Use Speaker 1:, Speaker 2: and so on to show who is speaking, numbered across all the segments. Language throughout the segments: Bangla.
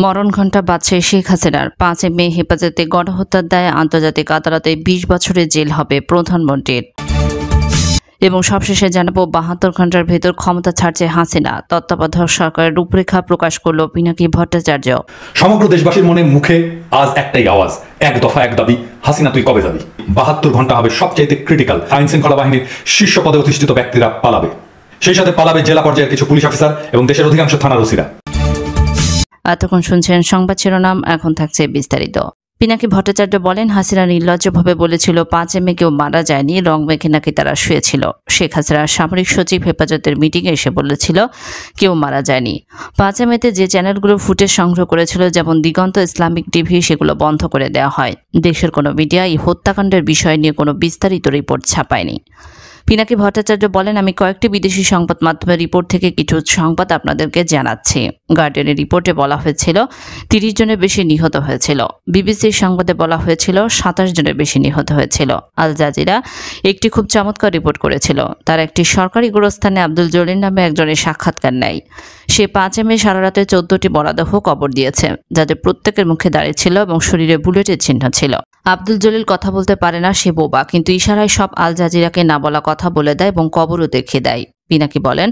Speaker 1: মরণ ঘণ্টা বাজছে শেখ হাসিনার। 5 মে হেফাজতে গণহত্যার দায়ে আন্তর্জাতিক আদালতে 20 বছরের জেল হবে প্রধানমন্ত্রীর। এবং সবশেষে জানাবো 72 ঘন্টার ভেতর ক্ষমতা ছাড়ছে হাসিনা। তত্ত্বাবধায়ক সরকারের রূপরেখা প্রকাশ করল পিনাকি ভট্টাচার্য।
Speaker 2: সমগ্র দেশবাসীর মনে মুখে আজ একটাই আওয়াজ, এক দফা এক দাবি, হাসিনা তুই কবে যাবি। 72 ঘন্টা হবে সবচাইতে ক্রিটিক্যাল। আইন শৃঙ্খলা বাহিনীর শীর্ষ পদে অধিষ্ঠিত ব্যক্তিরা পালাবে, সেই সাথে পালাবে জেলা পর্যায়ের কিছু পুলিশ অফিসার এবং দেশের অধিকাংশ থানার ওসিরা।
Speaker 1: এতক্ষণ শুনছেন সংবাদ শিরোনাম, এখন থাকছে বিস্তারিত। পিনাকি ভট্টাচার্য বলেন, হাসিনা নির্লজ্জভাবে বলেছিল 5 মে কেউ মারা যায়নি, রং মেখে নাকি তারা শুয়েছিল। শেখ হাসিনার সামরিক সচিব হেফাজতের মিটিংয়ে এসে বলেছিল কেউ মারা যায়নি। 5 মেতে যে চ্যানেলগুলো ফুটেজ সংগ্রহ করেছিল, যেমন দিগন্ত, ইসলামিক টিভি, সেগুলো বন্ধ করে দেওয়া হয়। দেশের কোনো মিডিয়া এই হত্যাকাণ্ডের বিষয় নিয়ে কোনো বিস্তারিত রিপোর্ট ছাপায়নি। পিনাকি ভট্টাচার্য বলেন, আমি কয়েকটি বিদেশি সংবাদ মাধ্যমের রিপোর্ট থেকে কিছু সংবাদ আপনাদেরকে জানাচ্ছি। গার্ডিয়ানের রিপোর্টে বলা হয়েছিল 30 জনের বেশি নিহত হয়েছিল। বিবিসির সংবাদে বলা হয়েছিল 27 জনের বেশি নিহত হয়েছিল। আল জাজিরা একটি খুব চমৎকার রিপোর্ট করেছিল। তার একটি সরকারি গোরস্থানে আব্দুল জলিল নামে একজনের সাক্ষাৎকার নেয়। সে 5 মে সারা রাতে 14টি মরদেহ কবর দিয়েছে, যাদের প্রত্যেকের মুখে দাঁড়িয়ে ছিল এবং শরীরে বুলেটের চিহ্ন ছিল। আব্দুল জলিল কথা বলতে পারে না, সে বোবা, কিন্তু ইশারায় সব আল জাজিরাকে না বলা কথা বলে দেয় এবং কবরও দেখিয়ে দেয়। পিনাকি বলেন,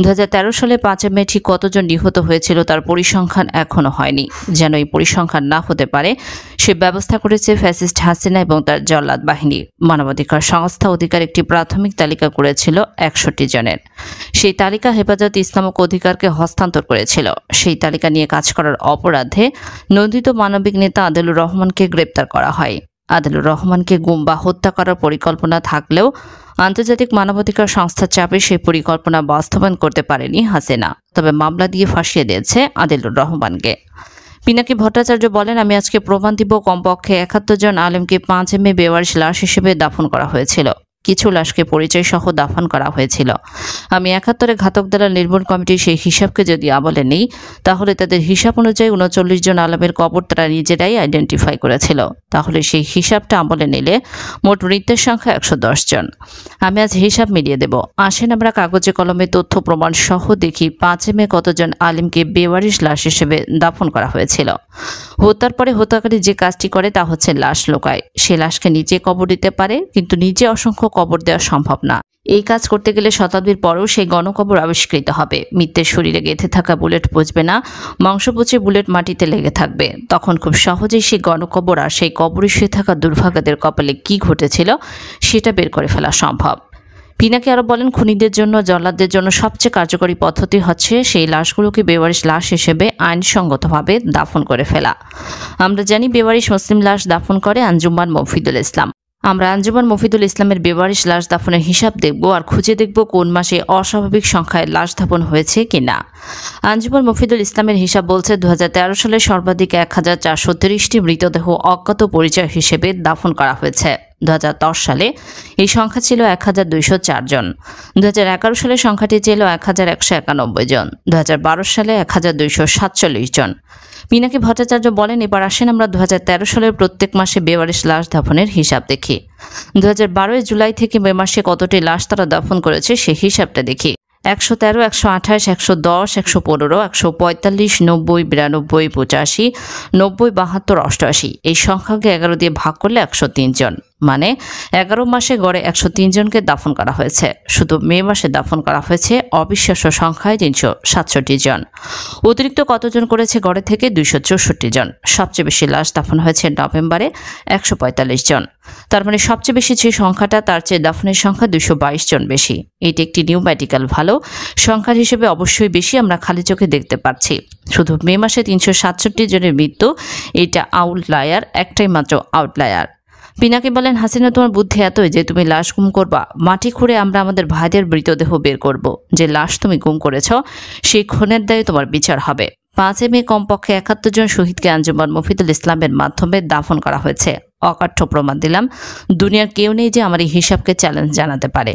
Speaker 1: 2013 সালে 5 মে ঠিক কতজন নিহত হয়েছিল তার পরিসংখ্যান এখনো হয়নি। যেন এই পরিসংখ্যান না হতে পারে সে ব্যবস্থা করেছে ফ্যাসিস্ট হাসিনা এবং তার জল্লাদ বাহিনী। মানবাধিকার সংস্থা অধিকার একটি প্রাথমিক তালিকা করেছিল 61 জনের। সেই তালিকা হেফাজত ইসলামক অধিকারকে হস্তান্তর করেছিল। সেই তালিকা নিয়ে কাজ করার অপরাধে নন্দিত মানবিক নেতা আদিলুর রহমানকে গ্রেপ্তার করা হয়। আদিলুর রহমানকে গুম বা হত্যা করার পরিকল্পনা থাকলেও আন্তর্জাতিক মানবাধিকার সংস্থার চাপে সেই পরিকল্পনা বাস্তবায়ন করতে পারেনি হাসিনা, তবে মামলা দিয়ে ফাঁসিয়ে দিয়েছে আদিলুর রহমানকে। পিনাকি ভট্টাচার্য বলেন, আমি আজকে প্রমাণ দিব কমপক্ষে 71 জন আলেমকে 5 মে বেওয়ারিশ লাশ হিসেবে দাফন করা হয়েছিল। কিছু লাশকে পরিচয় সহ দাফন করা হয়েছিল। আমি 71 ঘাতক দ্বারা নির্মূল কমিটির সেই হিসাবকে যদি আমলে নেই, তাহলে তাদের হিসাব অনুযায়ী 39 জন আলেমের কবর তারা নিজেরাই আইডেন্টিফাই করেছিল। তাহলে সেই হিসাবটা আমলে নিলে মোট মৃতের সংখ্যা 110 জন। আমি আজ হিসাব মিলিয়ে দেব। আসেন আমরা কাগজে কলমে তথ্য প্রমাণ সহ দেখি 5 মে কতজন আলেমকে বেওয়ারিশ লাশ হিসেবে দাফন করা হয়েছিল। হত্যার পরে হত্যাকারী যে কাজটি করে তা হচ্ছে লাশ লোকায়। সে লাশকে নিজে কবর দিতে পারে, কিন্তু নিজে অসংখ্য কবর দেওয়া সম্ভব না। এই কাজ করতে গেলে শতাব্দীর পরেও সেই গণকবর আবিষ্কৃত হবে। মৃতের শরীরে গেঁথে থাকা বুলেট পচবে না, মাংস পচে বুলেট মাটিতে লেগে থাকবে। তখন খুব সহজেই সেই গণকবর আর সেই কবরে শুয়ে থাকা দুর্ভাগাদের কপালে কি ঘটেছিল সেটা বের করে ফেলা সম্ভব। পিনাকি আরো বলেন, খুনিদের জন্য, জল্লাদদের জন্য সবচেয়ে কার্যকরী পদ্ধতি হচ্ছে সেই লাশগুলোকে বেওয়ারিশ লাশ হিসেবে আইনসঙ্গতভাবে দাফন করে ফেলা। আমরা জানি বেওয়ারিশ মুসলিম লাশ দাফন করে আঞ্জুমান মফিদুল ইসলাম। আমরা আঞ্জুমান মফিদুল ইসলামের বেওয়ারিশ লাশ দাফনের হিসাব দেখব আর খুঁজে দেখব কোন মাসে অস্বাভাবিক সংখ্যায় লাশ দাফন হয়েছে কিনা। আঞ্জুমান মফিদুল ইসলামের হিসাব বলছে 2013 সালে সর্বাধিক 1430টি মৃতদেহ অজ্ঞাত পরিচয় হিসেবে দাফন করা হয়েছে। 2010 সালে এই সংখ্যা ছিল 1204 জন। 2011 সালে সংখ্যাটি ছিল 1191 জন। 2012 সালে 1247 জন। পিনাকি ভট্টাচার্য বলেন, এবার আসেন আমরা 2013 সালের প্রত্যেক মাসে বেওয়ারিশ লাশ দাফনের হিসাব দেখি। 2012 জুলাই থেকে মে মাসে কতটি লাশ তারা দাফন করেছে সেই হিসাবটা দেখি। 113, 128, 110, 115, 145, 90, 92, 85, 90, 72, 88 এই সংখ্যাকে 11 দিয়ে ভাগ করলে 103 জন। মানে 11 মাসে গড়ে 103 জনকে দাফন করা হয়েছে। শুধু মে মাসে দাফন করা হয়েছে অবিশ্বাস্য সংখ্যায় 367 জন। অতিরিক্ত কতজন করেছে গড়ে থেকে 264 জন। সবচেয়ে বেশি লাশ দাফন হয়েছে নভেম্বরে 145 জন। তার মানে সবচেয়ে বেশি যে সংখ্যাটা তার চেয়ে দাফনের সংখ্যা 222 জন বেশি। এটি একটি নিউম্যাটিক্যাল ভালো সংখ্যার হিসেবে অবশ্যই বেশি, আমরা খালি চোখে দেখতে পাচ্ছি। শুধু মে মাসে 367 জনের মৃত্যু, এটা আউটলায়ার, একটাই মাত্র আউটলায়ার। পিনাকি বলেন, হাসিনা তোমার বুদ্ধি এতই যে তুমি লাশ গুম করবা, মাটি খুঁড়ে আমরা আমাদের ভাইদের মৃতদেহ বের করব। যে লাশ তুমি গুম করেছ সেই খুনের দায়ে তোমার বিচার হবে। 5 মে কমপক্ষে 71 জন শহীদকে আঞ্জুমান মফিদুল ইসলামের মাধ্যমে দাফন করা হয়েছে। অকাঠ্য প্রমাণ দিলাম, দুনিয়ার কেউ নেই যে আমার এই হিসাবকে চ্যালেঞ্জ জানাতে পারে।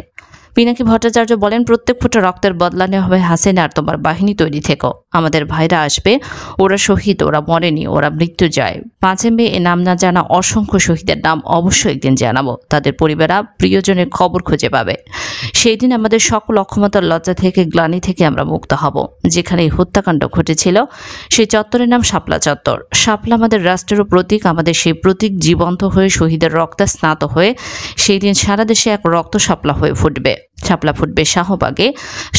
Speaker 1: পিনাকি ভট্টাচার্য বলেন, প্রত্যেক ফোঁটা রক্তের বদলা নেওয়া হবে হাসিনা আর তোমার বাহিনী তৈরি থেকো। আমাদের ভাইরা আসবে, ওরা শহীদ, ওরা মরেনি, ওরা মৃত্যু যায়। 5 মে এ নাম না জানা অসংখ্য শহীদের নাম অবশ্যই একদিন জানাবো। তাদের পরিবাররা প্রিয়জনের খবর খুঁজে পাবে। সেই দিন আমাদের সকল অক্ষমতার লজ্জা থেকে, গ্লানি থেকে আমরা মুক্ত হব। যেখানে এই হত্যাকাণ্ড ঘটেছিল সেই চত্বরের নাম শাপলা চত্বর। শাপলা আমাদের রাষ্ট্রেরও প্রতীক। আমাদের সেই প্রতীক জীবন্ত হয়ে, শহীদের রক্তে স্নাত হয়ে সেই দিন সারা দেশে এক রক্ত শাপলা হয়ে ফুটবে। শাপলা ফুটবে শাহবাগে,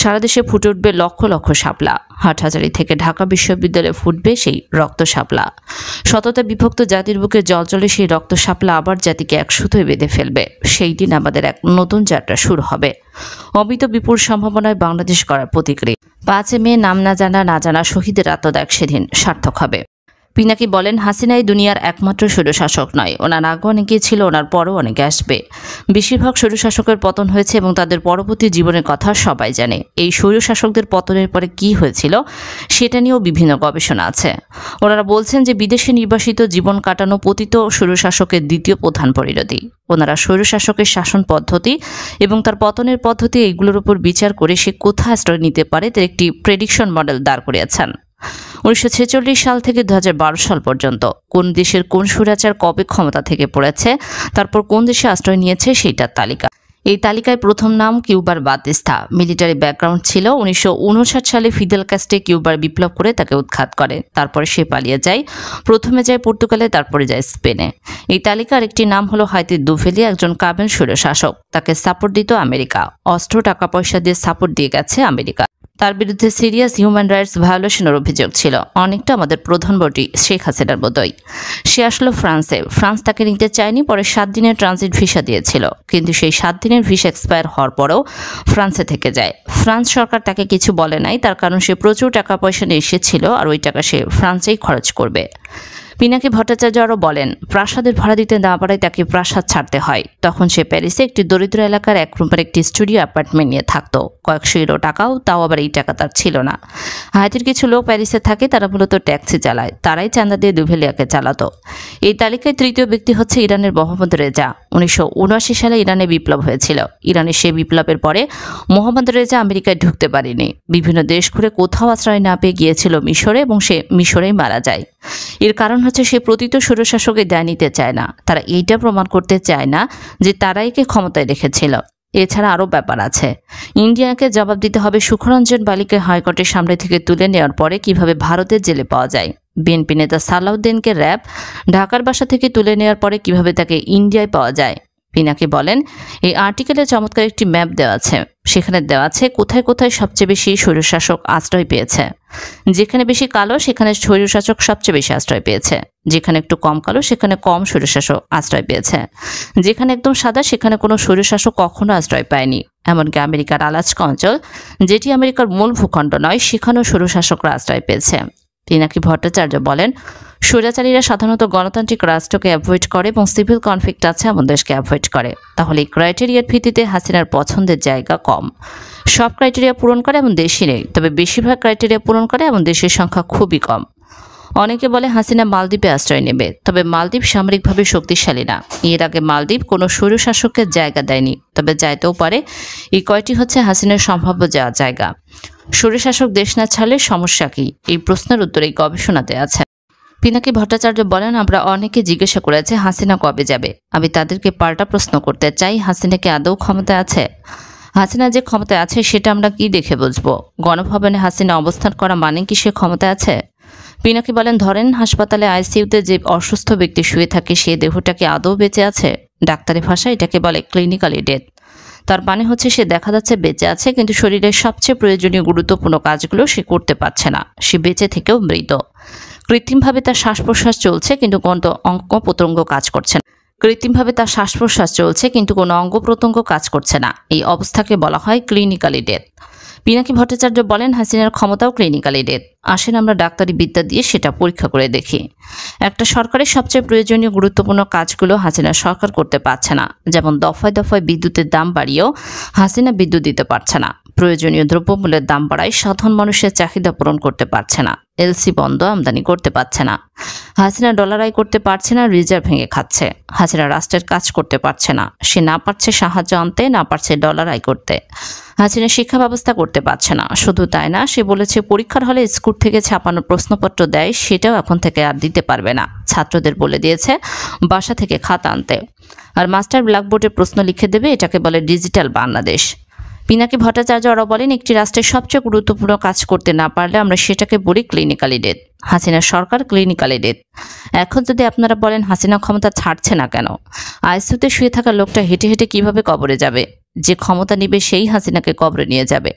Speaker 1: সারা দেশে ফুটে উঠবে লক্ষ লক্ষ শাপলা। হাটহাজারী থেকে ঢাকা বিশ্ববিদ্যালয়ে ফুটবে সেই রক্ত শাপলা। শততা বিভক্ত জাতির বুকে জলজলে সেই রক্ত শাপলা আবার জাতিকে এক সুতোয় বেঁধে ফেলবে। সেই দিন আমাদের এক নতুন যাত্রা শুরু হবে। অমিত বিপুল সম্ভাবনায় বাংলাদেশ করার প্রতিক্রিয়া। 5 মে নাম না জানা শহীদের আত্মত্যাগ সেদিন সার্থক হবে। পিনাকি বলেন, হাসিনা এই দুনিয়ার একমাত্র স্বৈরশাসক নয়। ওনার আগে অনেকেই ছিল, ওনার পরও অনেকে আসবে। বেশিরভাগ স্বৈরশাসকের পতন হয়েছে এবং তাদের পরবর্তী জীবনের কথা সবাই জানে। এই স্বৈরশাসকদের পতনের পরে কি হয়েছিল সেটা নিয়েও বিভিন্ন গবেষণা আছে। ওনারা বলছেন যে বিদেশে নির্বাসিত জীবন কাটানো পতিত স্বৈরশাসকের দ্বিতীয় প্রধান পরিণতি। ওনারা স্বৈরশাসকের শাসন পদ্ধতি এবং তার পতনের পদ্ধতি এইগুলোর উপর বিচার করে সে কোথায় আশ্রয় নিতে পারে তার একটি প্রেডিকশন মডেল দাঁড় করিয়েছেন। 1946 সাল থেকে 2012 সাল পর্যন্ত কোন দেশের কোন স্বৈরাচার কবে ক্ষমতা থেকে পড়েছে, তারপর কোন দেশে আশ্রয় নিয়েছে সেইটার তালিকা। এই তালিকায় প্রথম নাম কিউবার বাতিস্তা। মিলিটারি ব্যাকগ্রাউন্ড ছিল। 1959 সালে ফিদেল কাস্ট্রো কিউবার বিপ্লব করে তাকে উৎখাত করে। তারপরে সে পালিয়ে যায়। প্রথমে যায় পর্তুগালে, তারপরে যায় স্পেনে। এই তালিকার একটি নাম হলো হাইতি দুফেলি, একজন কাবেল স্বৈরশাসক। তাকে সাপোর্ট দিত আমেরিকা। অস্ত্র, টাকা পয়সা দিয়ে সাপোর্ট দিয়ে গেছে আমেরিকা। তার বিরুদ্ধে সিরিয়াস হিউম্যান রাইটস ভায়োলেশনের অভিযোগ ছিল, অনেকটা আমাদের প্রধানমন্ত্রী শেখ হাসিনার মতোই। সে আসলো ফ্রান্সে। ফ্রান্স তাকে নিতে চায়নি, পরে 7 দিনের ট্রানজিট ভিসা দিয়েছিল। কিন্তু সেই 7 দিনের ভিসা এক্সপায়ার হওয়ার পরেও ফ্রান্সে থেকে যায়। ফ্রান্স সরকার তাকে কিছু বলে নাই, তার কারণ সে প্রচুর টাকা পয়সা নিয়ে এসেছিল আর ওই টাকা সে ফ্রান্সেই খরচ করবে। পিনাকি ভট্টাচার্য আরও বলেন, প্রাসাদের ভাড়া দিতে না পারায় তাকে প্রাসাদ ছাড়তে হয়। তখন সে প্যারিসে একটি দরিদ্র এলাকার এক রুমের একটি স্টুডিও অ্যাপার্টমেন্ট নিয়ে থাকতো। কয়েকশো ইউরো টাকাও, তাও আবার এই টাকা তার ছিল না। হাইতির কিছু লোক প্যারিসে থাকে, তারা মূলত ট্যাক্সি চালায়। তারাই চাঁদা দিয়ে দুভেলিয়াকে চালাতো। এই তালিকায় তৃতীয় ব্যক্তি হচ্ছে ইরানের মোহাম্মদ রেজা। 1979 সালে ইরানে বিপ্লব হয়েছিল। ইরানের সেই বিপ্লবের পরে মোহাম্মদ রেজা আমেরিকায় ঢুকতে পারেনি। বিভিন্ন দেশ ঘুরে কোথাও আশ্রয় না পেয়ে গিয়েছিল মিশরে এবং সে মিশরেই মারা যায়। এর কারণ হচ্ছে সে প্রতীত স্বৈরশাসকের দায় নিতে চায় না। তারা এইটা প্রমাণ করতে চায় না যে তারাই কে ক্ষমতায় রেখেছিল। এছাড়া আরও ব্যাপার আছে। ইন্ডিয়াকে জবাব দিতে হবে সুখরঞ্জন বালিকে হাইকোর্টের সামনে থেকে তুলে নেওয়ার পরে কিভাবে ভারতের জেলে পাওয়া যায়। বিএনপি নেতা সালাউদ্দিনকে র্যাব ঢাকার বাসা থেকে তুলে নেওয়ার পরে কিভাবে তাকে ইন্ডিয়ায় পাওয়া যায়। পিনাকি বলেন, এই আর্টিকেলে চমৎকার একটি ম্যাপ দেওয়া আছে। সেখানে দেওয়া আছে কোথায় কোথায় সবচেয়ে বেশি স্বৈরশাসক আশ্রয় পেয়েছে। যেখানে বেশি কালো সেখানে স্বৈরশাসক সবচেয়ে বেশি আশ্রয় পেয়েছে। যেখানে একটু কম কালো সেখানে কম স্বৈরশাসক আশ্রয় পেয়েছে। যেখানে একদম সাদা সেখানে কোনো স্বৈরশাসক কখনো আশ্রয় পায়নি। এমনকি আমেরিকার আলাস্কা অঞ্চল, যেটি আমেরিকার মূল ভূখণ্ড নয়, সেখানেও স্বৈরশাসকরা আশ্রয় পেয়েছে। পিনাকি ভট্টাচার্য বলেন, স্বৈরাচারীরা সাধারণত গণতান্ত্রিক রাষ্ট্রকে অ্যাভয়েড করে এবং সিভিল কনফ্লিক্ট আছে এমন দেশকে অ্যাভয়েড করে। তাহলে এই ক্রাইটেরিয়ার ভিত্তিতে হাসিনার পছন্দের জায়গা কম। সব ক্রাইটেরিয়া পূরণ করে এমন দেশই নেই, তবে বেশিরভাগ ক্রাইটেরিয়া পূরণ করে এমন দেশের সংখ্যা খুবই কম। অনেকে বলে হাসিনা মালদ্বীপে আশ্রয় নেবে, তবে মালদ্বীপ সামরিকভাবে শক্তিশালী না। এর আগে মালদ্বীপ কোনো স্বৈরশাসকের জায়গা দেয়নি, তবে যাইতেও পারে। এই কয়টি হচ্ছে হাসিনার সম্ভাব্য যাওয়া জায়গা। স্বৈরশাসক দেশ না ছাড়লে সমস্যা কি, এই প্রশ্নের উত্তর এই গবেষণাতে আছে। পিনাকি ভট্টাচার্য বলেন, আমরা অনেকে জিজ্ঞাসা করেছে হাসিনা কবে যাবে। আমি তাদেরকে পাল্টা প্রশ্ন করতে চাই, হাসিনা কি আদৌ ক্ষমতায় আছে? হাসিনা যে ক্ষমতায় আছে সেটা আমরা কি দেখে বুঝবো? গণভবনে হাসিনা অবস্থান করা মানে কি সে ক্ষমতায় আছে? পিনাকি বলেন, ধরেন হাসপাতালে আইসিইউতে যে অসুস্থ ব্যক্তি শুয়ে থাকে সে দেহটা কি আদৌ বেঁচে আছে? ডাক্তারি ভাষায় এটাকে বলে ক্লিনিক্যালি ডেথ। তার মানে হচ্ছে সে দেখা যাচ্ছে বেঁচে আছে, কিন্তু শরীরের সবচেয়ে প্রয়োজনীয় গুরুত্বপূর্ণ কাজগুলো সে করতে পারছে না। সে বেঁচে থেকেও মৃত। কৃত্রিমভাবে তার শ্বাস প্রশ্বাস চলছে, কিন্তু কোনো অঙ্গ প্রত্যঙ্গ কাজ করছে না। কৃত্রিমভাবে তার শ্বাস প্রশ্বাস চলছে, কিন্তু কোনো অঙ্গ প্রত্যঙ্গ কাজ করছে না। এই অবস্থাকে বলা হয় ক্লিনিক্যালি ডেথ। পিনাকি ভট্টাচার্য বলেন, হাসিনার ক্ষমতাও ক্লিনিক্যালি ডেথ। আসেন আমরা ডাক্তারি বিদ্যা দিয়ে সেটা পরীক্ষা করে দেখি। একটা সরকারের সবচেয়ে প্রয়োজনীয় গুরুত্বপূর্ণ কাজগুলো হাসিনা সরকার করতে পারছে না। যেমন দফায় দফায় বিদ্যুতের দাম বাড়িয়েও হাসিনা বিদ্যুৎ দিতে পারছে না। প্রয়োজনীয় দ্রব্যমূল্যের দাম বাড়ায় সাধারণ মানুষের চাহিদা পূরণ করতে পারছে না। এলসি বন্ধ, আমদানি করতে পারছে না। হাসিনা ডলার আয় করতে পারছে না, রিজার্ভ ভেঙে খাচ্ছে। হাসিনা রাষ্ট্রের কাজ করতে পারছে না, সে না পারছে সাহায্য আনতে, না পারছে ডলার আয় করতে। হাসিনা শিক্ষা ব্যবস্থা করতে পারছে না। শুধু তাই না, সে বলেছে পরীক্ষার হলে স্কুল থেকে ছাপানো প্রশ্নপত্র দেয়, সেটাও এখন থেকে আর দিতে পারবে না। ছাত্রদের বলে দিয়েছে বাসা থেকে খাতা আনতে, আর মাস্টার ব্ল্যাকবোর্ডে প্রশ্ন লিখে দেবে। এটাকে বলে ডিজিটাল বাংলাদেশ। পিনাকি ভট্টাচার্য আরও বলেন, একটি রাষ্ট্রের সবচেয়ে গুরুত্বপূর্ণ কাজ করতে না পারলে আমরা সেটাকে বলি ক্লিনিক্যালি ডেথ। হাসিনা সরকার ক্লিনিক্যালি ডেথ। এখন যদি আপনারা বলেন হাসিনা ক্ষমতা ছাড়ছে না কেন, আইসিইউতে শুয়ে থাকা লোকটা হেঁটে হেঁটে কিভাবে কবরে যাবে? যে ক্ষমতা নিবে সেই হাসিনাকে কবরে নিয়ে যাবে।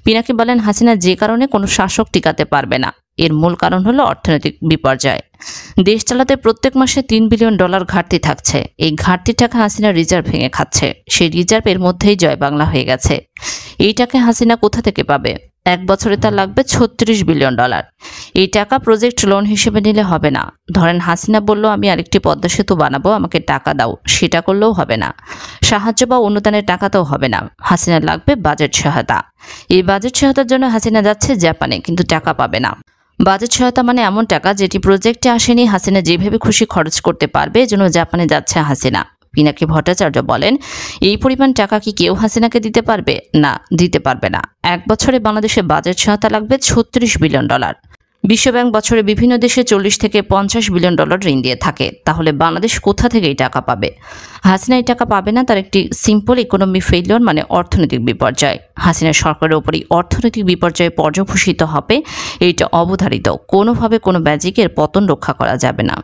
Speaker 1: পিনাকি বলেন, হাসিনা যে কারণে কোনো শাসক টিকাতে পারবে না, এর মূল কারণ হলো অর্থনৈতিক বিপর্যয়। দেশ চালাতে প্রত্যেক মাসে $3 বিলিয়ন ঘাটতি থাকছে। এই ঘাটতির টাকা হাসিনা রিজার্ভ ভেঙে খাচ্ছে। সেই রিজার্ভ এর মধ্যেই জয় বাংলা হয়ে গেছে। এই টাকা হাসিনা কোথা থেকে পাবে? 1 বছরে তার লাগবে $36 বিলিয়ন। এই টাকা প্রজেক্ট লোন হিসেবে নিলে হবে না। ধরেন হাসিনা বলল, আমি আরেকটি পদ্মা সেতু বানাবো, আমাকে টাকা দাও, সেটা করলেও হবে না। সাহায্য বা অনুদানের টাকাতেও হবে না। হাসিনার লাগবে বাজেট সহায়তা। এই বাজেট সহায়তার জন্য হাসিনা যাচ্ছে জাপানে, কিন্তু টাকা পাবে না। বাজেট সহায়তা মানে এমন টাকা যেটি প্রজেক্টে আসেনি, হাসিনা যেভাবে খুশি খরচ করতে পারবে, এজন্য জাপানে যাচ্ছে হাসিনা। পিনাকি ভট্টাচার্য বলেন, এই পরিমাণ টাকা কি কেউ হাসিনাকে দিতে পারবে? না, দিতে পারবে না। 1 বছরে বাংলাদেশে বাজেট সহায়তা লাগবে $36 বিলিয়ন। বিশ্বব্যাংক বছরে বিভিন্ন দেশে $40 থেকে $50 বিলিয়ন ঋণ দিয়ে থাকে। তাহলে বাংলাদেশ কোথা থেকে এই টাকা পাবে? হাসিনা এই টাকা পাবে না। তার একটি সিম্পল ইকোনমি ফেলিওর, মানে অর্থনৈতিক বিপর্যয়। হাসিনা সরকারের উপরই অর্থনৈতিক বিপর্যয়ে পর্যবসিত হবে, এইটা অবধারিত। কোনোভাবে কোনো ম্যাজিকের পতন রক্ষা করা যাবে না।